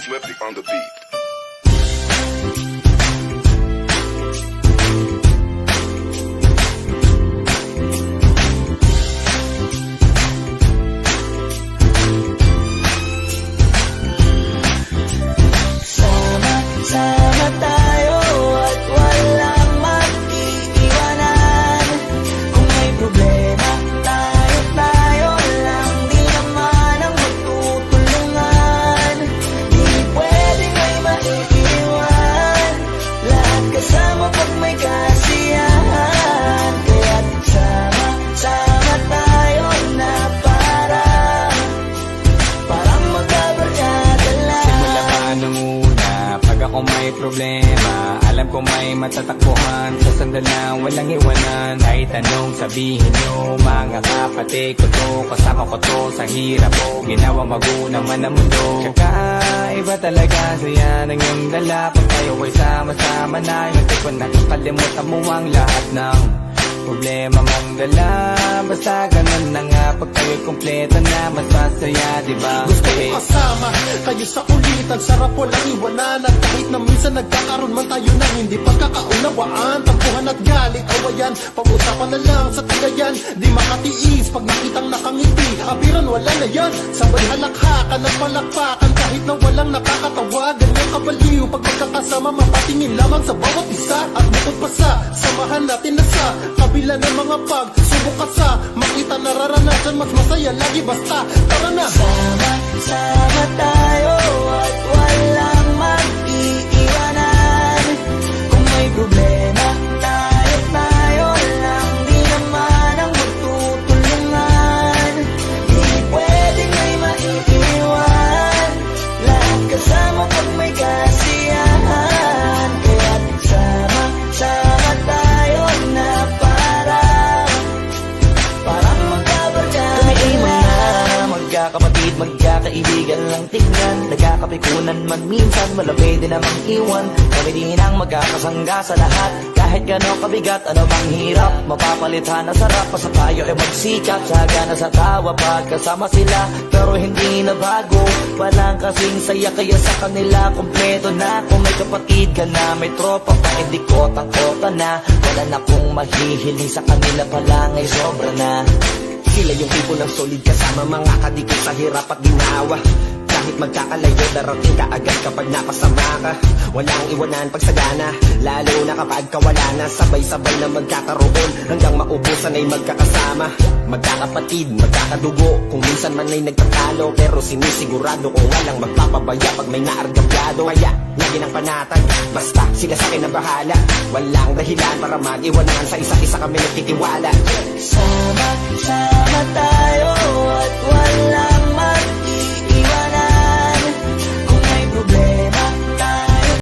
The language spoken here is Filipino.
Swifty on the beat. Sama tayo at walang mag-iiwanan. Kung may problema, tayo lang. Di naman ang magtutulungan. Di pwedeng may maiiwan. Lahat kasama pag may kasiyahan. Kaya't sama tayo na parang magkabarkada lang. Simula pa nung una, pag ako may problema, alam ko may matatakbuhan. Sa sandalang walang iwanan. Kahit anong sabihin nyo, mga kapatid ko to, kasama ko to sa hirap ko, ginawa magunang man ang mundo. Tsaka iba talaga saya ng iyong dala. Pag tayo ay sama-sama na, hindi ko nakakalimutan mo ang lahat ng problema mong dala. Basta ganun na nga, pag kayo'y kumpleto na, mas masaya, diba? Gusto ko kasama kayo sa kulitan, sarap walang iwanan. At kahit na minsan nagkakaroon man tayo ng hindi pagkakaunawaan, tampuhan at galit, awayan, pag-usapan na lang sa tagayan. Di makatiis pag nakitang nakangiti, abiran wala na yan. Sabay halakhakan at palakpakan, kahit na walang nakakatawa. Ganyan kabaliw pag magkakasama, mapatingin lamang sa bawat isa. At bukod pa sa samahan natin na sa kabila ng mga pagsubok at sa makita nararanasan, mas masaya lagi basta tara na. Sama tayo at walang mag-iiwanan. Kung may problema, tayo lang. Di naman ang magtutulungan. Di pwedeng may maiiwan. Lahat kasama pag may kasiyahan. Kaya't sama tayo na parang magkabarkada. Kami ay mga magkakapatid, magkakaibigan lang tingnan. Nagkakapikunan man minsan, malapit din namang iwan. Kami din ang magkakasangga sa lahat. Kahit gano'ng kabigat, ano bang hirap, mapapalitan na sarap. Basta tayo ay magsikap, sagana sa tawa pagkasama sila. Pero hindi na bago, walang kasing saya. Kaya sa kanila kompleto na. Kung may kapatid ka na, may tropa pa, hindi kotang-kota na. Wala na kong mahihiling sa kanila pa lang ay sobra na. Sila yung tipo ng solid kasama, mga kadikit sa hirap at ginawa. Kahit magkakalayo, darating ka agad kapag napasama ka. Walang iwanan pag sagana, lalo na kapag kawala na. Sabay-sabay na magkakaroon, hanggang maubusan ay magkakasama. Magkakapatid, magkakadugo, kung minsan man ay nagtatalo. Pero sinisigurado kung walang magpapabaya pag may naargabyado. Kaya, lagi ng panatag, basta sila sa akin ang bahala. Walang dahilan para mag-iwanan, sa isa't-isa kami nagtitiwala. Sama tayo at wala